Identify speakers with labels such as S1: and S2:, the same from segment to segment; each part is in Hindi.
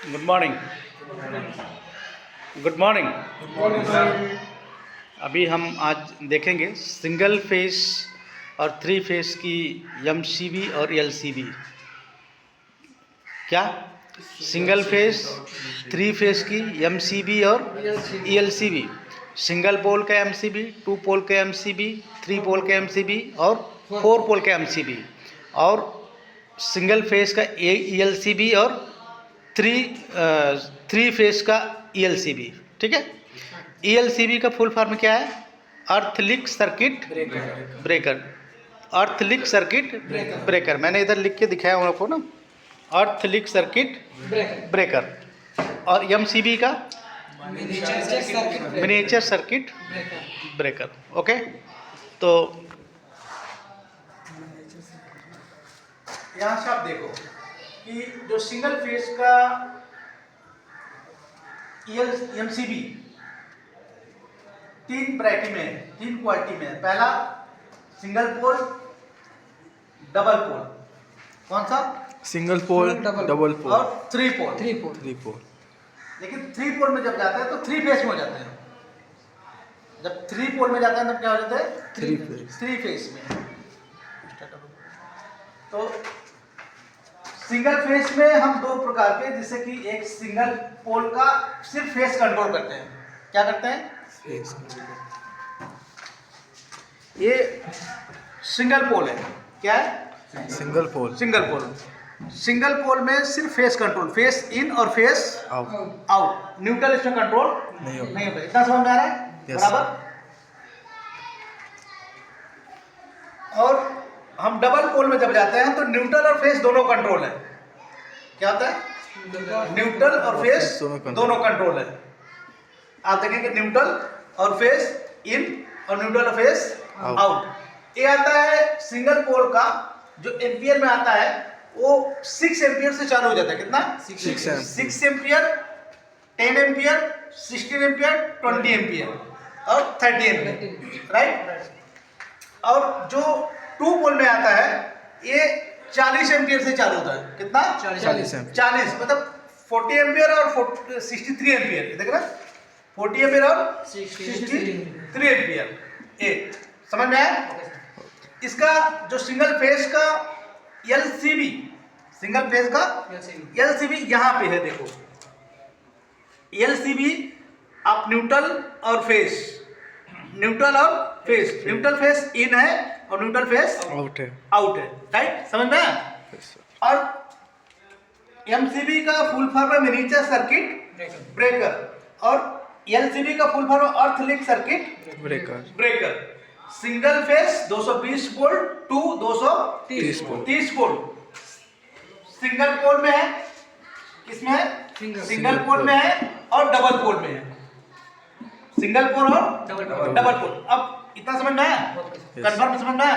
S1: Good morning. Good morning. अभी हम आज देखेंगे सिंगल फेस और थ्री फेस की एमसीबी और एलसीबी। क्या सिंगल फेस थ्री फेस की एमसीबी और एलसीबी, सिंगल पोल का एमसीबी, टू पोल का एमसीबी, थ्री पोल का एमसीबी और फोर पोल का एमसीबी, और सिंगल फेस का एलसीबी और थ्री फेस का ईएलसीबी। ठीक है। ईएलसीबी का फुल फॉर्म क्या है? अर्थ लिंक सर्किट ब्रेकर। अर्थ लिंक सर्किट ब्रेकर मैंने इधर लिख के दिखाया हूँ आपको ना, अर्थ लिंक सर्किट ब्रेकर। और एमसीबी का मिनिएचर सर्किट ब्रेकर। ओके, तो यहाँ से आप देखो कि जो सिंगल फेस का एमसीबी तीन वैरायटी में है, तीन क्वालिटी में है। पहला सिंगल पोल, डबल पोल। कौन सा?
S2: सिंगल पोल, डबल पोल
S1: और थ्री पोल।
S2: थ्री पोल।
S1: लेकिन थ्री पोल में जब जाता है तो थ्री फेस में हो जाते हैं। जब थ्री पोल में जाता है तब क्या हो जाता है? थ्री फेस में। तो सिंगल फेस में हम दो प्रकार के, जैसे कि एक सिंगल पोल का सिर्फ फेस कंट्रोल करते हैं। क्या करते हैं? ये सिंगल पोल है। क्या है?
S2: Single pole.
S1: सिंगल पोल में सिर्फ फेस कंट्रोल, फेस इन और फेस आउट। न्यूट्रल इसमें कंट्रोल नहीं होता। इतना समझ में आ रहा है? बराबर। और हम डबल पोल में जब जाते हैं तो न्यूट्रल और फेस दोनों कंट्रोल है। क्या होता है? न्यूट्रल और फेस दोनों कंट्रोल है। आप देखेंगे न्यूट्रल और फेस इन और न्यूट्रल और फेस आउट। ये आता है सिंगल पोल का, जो एम्पियर में आता है वो 6 एम्पियर से चालू हो जाता है। कितना? 6 एम्पियर, 10 एम्पियर, 16 एम्पियर, 20 एम्पियर और 30 एम्पियर। राइट। और जो टू पोल में आता है ये 40 एम्पियर से चालू होता है। कितना? 40 मतलब 40 एम्पियर और 63 एम्पियर। देख रहे हैं? 40 एम्पियर और 63 एम्पियर। ये समझ में आया? इसका जो सिंगल फेस का एलसीबी, सिंगल फेस का एलसीबी यहाँ पे है। देखो एलसीबी आप न्यूट्रल और फेस, न्यूट्रल फेस इन है और न्यूट्रल फेस आउट है। राइट, समझ में आया? और एमसीबी का फुल फॉर्म है मिनिएचर सर्किट ब्रेकर, और एलसीबी का full form earth link circuit breaker. Single phase 220 volt to 230 volt single pole में है। किसमें है? सिंगल पोल में है और डबल पोल में है। सिंगल पोल और डबल पोल। अब इतना समझ में आया? कंफर्म समझ में आया?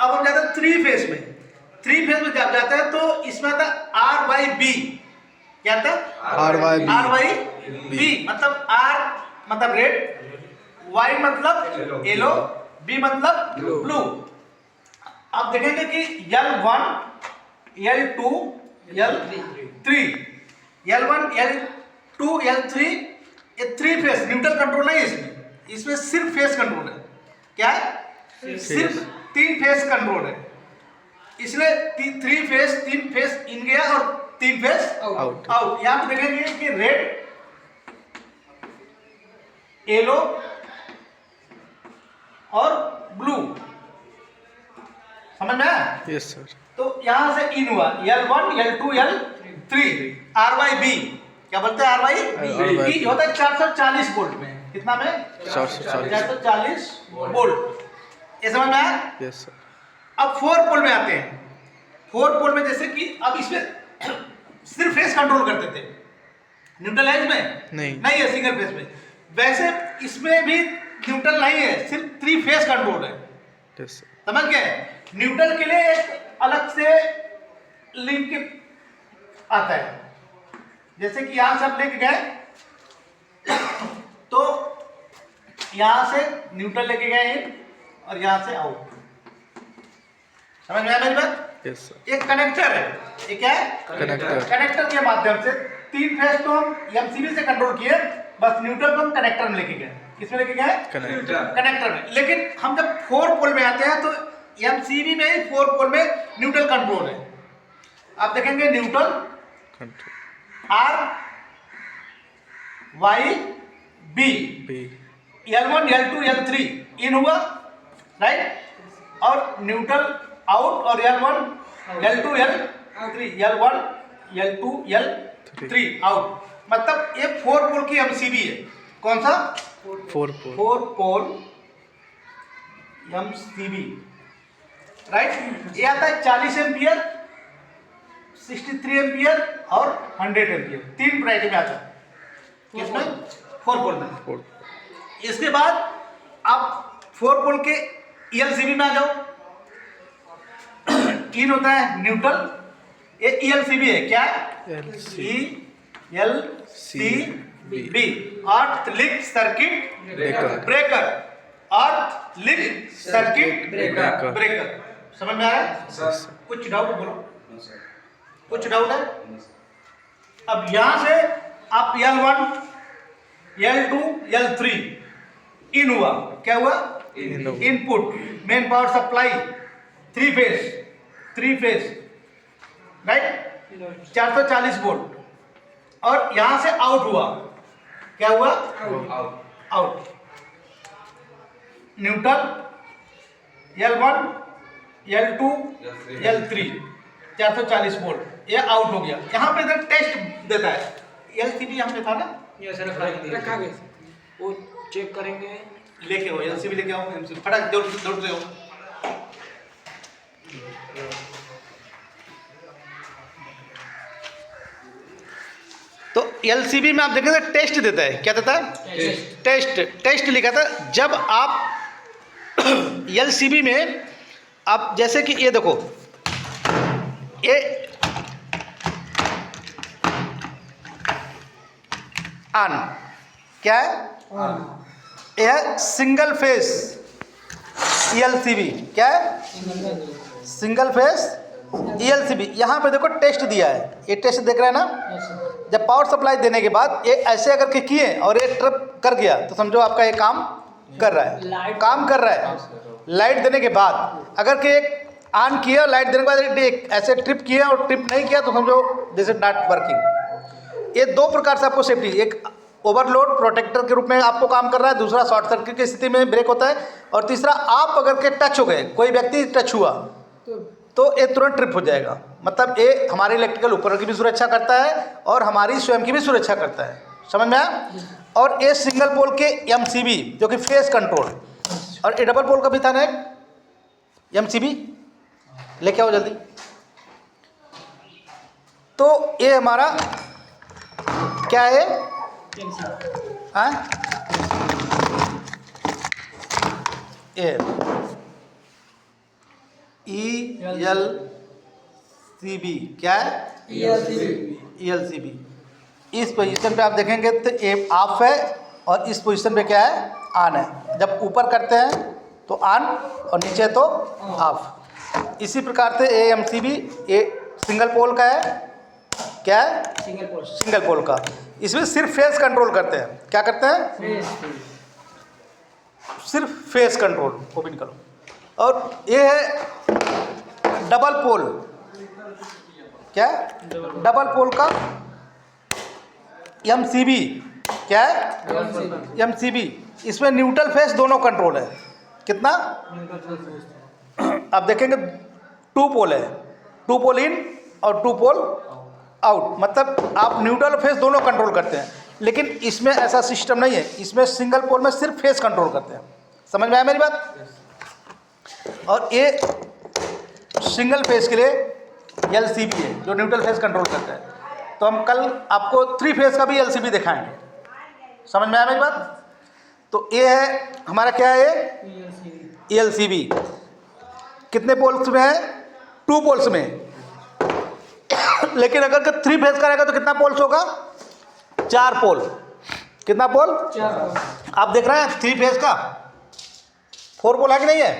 S1: अब हम जाते हैं थ्री फेस में। थ्री फेस में जब जाते हैं तो इसमें आता है आर वाई बी। क्या आता है? R Y B. मतलब आर मतलब रेड, वाई मतलब येलो, बी मतलब ब्लू। आप देखेंगे कि L1, L2, L3, L2, L3 ये थ्री फेस न्यूट्रल कंट्रोल नहीं है। इसमें सिर्फ फेस कंट्रोल है। क्या है? सिर्फ तीन फेस कंट्रोल है। इसलिए थ्री फेस, तीन फेस इन गया और तीन फेस आउट। यहां पे देखेंगे कि रेड, येलो और ब्लू। समझ में आया?
S2: Yes sir.
S1: तो यहां से इन हुआ L1, L2, L3, RYB। क्या बोलते हैं? RYB होता है 440 वोल्ट में। कितना में? 440 वोल्ट। ये समझ में आया?
S2: Yes sir.
S1: अब फोर पोल में आते हैं। फोर पोल में जैसे कि अब इसमें सिर्फ फेस कंट्रोल करते थे, न्यूट्रलाइज में नहीं है सिंगल फेस में। वैसे इसमें भी न्यूट्रल नहीं है, सिर्फ थ्री फेस कंट्रोल है। समझ गए? न्यूट्रल के लिए एक अलग से लिंक आता है। जैसे कि यहां से आप लेके गए तो यहां से न्यूट्रल लेके गए इन और यहां से आउट। समझ में आया मेरी बात?
S2: Yes sir.
S1: एक कनेक्टर है। ये क्या है? कनेक्टर के माध्यम से 3 फेस तो हम एमसीबी से कंट्रोल किए, बस न्यूट्रल को हम कनेक्टर में लेके गए। किसमें लेके गए? कनेक्टर में। लेकिन हम जब 4 पोल में आते हैं तो एमसीबी में ही 4 पोल में न्यूट्रल कंट्रोल है। आप देखेंगे neutral R Y B, L1 L2 L3 इन हुआ, राइट, और न्यूट्रल आउट, और L1 L2 L3 L1 L2 L3 out. मतलब ये 4 पोल की एमसीबी है। कौन सा? 4 पोल एमसीबी, राइट। ये आता है 40 एम्पियर, 63 एम्पियर और 100 एम्पियर, 3 वैरायटी में आता है। किसमें? 4 पोल में। इसके बाद आप 4 पोल के ELCB में आ जाओ। इन होता है न्यूट्रल, ये ELCB है। क्या? ELCB, अर्थ लिंक सर्किट ब्रेकर, अर्थ लिंक सर्किट ब्रेकर। समझ में आ रहा है? कुछ डाउट बोलो, कुछ डाउट है? अब यहां से आप L1 L2 L3 इन हुआ। क्या हुआ? Input main power supply 3 phase, right, 440 volt, और यहां से आउट हुआ। क्या हुआ? Out. Neutral L1 L2 L3 440 volt, ये आउट हो गया। यहाँ पे इधर टेस्ट देता है। LCB यहाँ पे था ना,
S3: ये सर रखा गया, वो चेक करेंगे।
S1: लेके आओ LCB, लेके आओ MCB, फटाक दौड़ रहे हो। तो LCB में आप देखेंगे टेस्ट देता है। क्या देता है? टेस्ट लिखा था। जब आप LCB में आप जैसे कि ये देखो, ये ऑन, क्या है? यह सिंगल फेस ELCB, क्या है? Single phase ELCB। यहाँ पे देखो टेस्ट दिया है, ये टेस्ट देख रहे हैं ना। जब पावर सप्लाई देने के बाद ये ऐसे अगर के किए और ये ट्रिप कर गया तो समझो आपका ये काम कर रहा है, काम कर रहा है। लाइट देने के बाद अगर के एक ऑन किया, लाइट देने के बाद एक ऐसे ट्रिप किया और ट्रिप नहीं किया तो समझो दिस इज नॉट वर्किंग। ये 2 प्रकार से आपको सेफ्टी, एक ओवरलोड प्रोटेक्टर के रूप में आपको काम कर रहा है, दूसरा शॉर्ट सर्किट की स्थिति में ब्रेक होता है, और तीसरा आप अगर के टच हो गए, कोई व्यक्ति टच हुआ तो ये तुरंत ट्रिप हो जाएगा। मतलब ये हमारे इलेक्ट्रिकल उपकरण की भी सुरक्षा करता है और हमारी स्वयं की भी सुरक्षा करता है। समझ में आया? और ये सिंगल पोल के MCB जो कि फेस कंट्रोल, और ये डबल पोल का भी था ना एक MCB, लेके आओ जल्दी। तो ये हमारा क्या है? ये ELCB, क्या है? ELCB। इस पोजीशन पे आप देखेंगे तो ये ऑफ है और इस पोजीशन पे क्या है? ऑन है। जब ऊपर करते हैं तो ऑन और नीचे तो ऑफ। इसी प्रकार से ये MCB ये सिंगल पोल का है। क्या है? सिंगल पोल का। इसमें सिर्फ फेस कंट्रोल करते हैं। क्या करते हैं? सिर्फ फेस कंट्रोल। ओपन करो। और ये है डबल पोल। क्या? डबल पोल का MCB। क्या है? MCB। इसमें न्यूट्रल फेस दोनों कंट्रोल है। कितना? आप देखेंगे 2 पोल है, 2 पोल इन और 2 पोल आउट। मतलब आप न्यूट्रल फेस दोनों कंट्रोल करते हैं, लेकिन इसमें ऐसा सिस्टम नहीं है। इसमें सिंगल पोल में सिर्फ फेस कंट्रोल करते हैं। समझ में आया मेरी बात? और ये सिंगल फेस के लिए LCB है जो न्यूट्रल फेस कंट्रोल करता है। तो हम कल आपको 3 फेस का भी LCB दिखाएंगे। समझ में आया मेरी बात? तो ये है हमारा, क्या है? ELCB। कितने पोल्स में है? 2 पोल्स में। लेकिन अगर 3 फेस का रहेगा तो कितना पोल्स होगा? 4 पोल। कितना पोल? 4 पोल। आप देख रहे हैं 3 फेस का 4 पोल है कि नहीं है?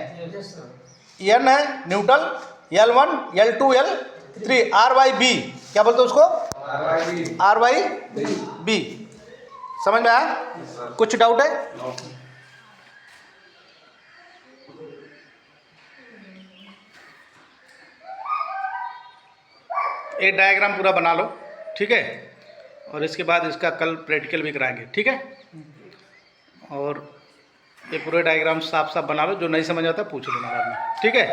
S1: N है neutral, L1 L2 L3 RYB, क्या बोलते हैं उसको? R Y B. समझ में आया? कुछ डाउट है? एक डायग्राम पूरा बना लो, ठीक है? और इसके बाद इसका कल प्रैक्टिकल भी कराएंगे, ठीक है? और ये पूरे डायग्राम साफ साफ बना लो, जो नहीं समझ आता पूछ लेना बाद में, ठीक है?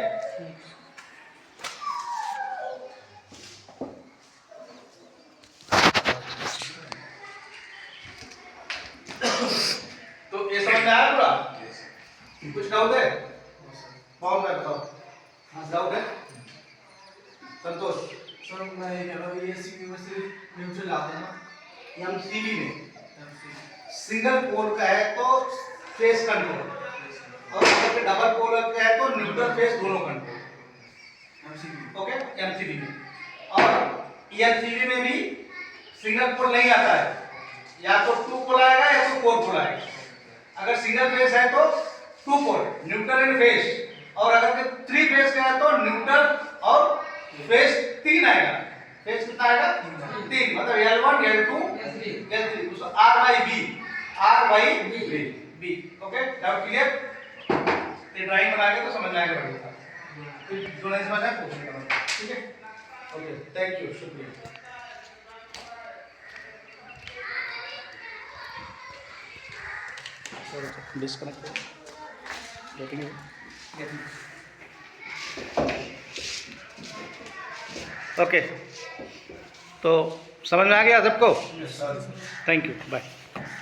S1: तो ये समझ में आया पूरा? कुछ डाउट है? कौन मैं बताओ, डाउट है? संतोष
S2: सर मैं ये कह रहा हूँ, ये सीबी में सिर्फ न्यूट्रल आते हैं ना,
S1: एमसीबी में सिंगल पोल का है तो फेस कंट्रोल, और अगर डबल पोल का है तो न्यूट्रल फेस दोनों कंट्रोल, ओके? एमसीबी में। और ईएमसीबी में भी सिंगल पोल नहीं आता है, या तो 2 पोल आएगा या तो 4 पोल आएगा। अगर सिंगल फेस है तो 2 पोल न्यूट्रल एंड फेस, और अगर 3 फेस का है तो न्यूट्रल और फेस 3 आएगा। फेस कितना आएगा? 3, मतलब L1 L2 L3। तो R Y B, okay? Doubt clear? ये ड्राइंग बना के तो समझ में आएगा बढ़िया। तो जो नहीं समझ आया पूछेगा, ठीक है? ओके, थैंक यू, शुक्रिया। डिस्कनेक्ट ओके, तो समझ में आ गया सबको? Thank you, bye.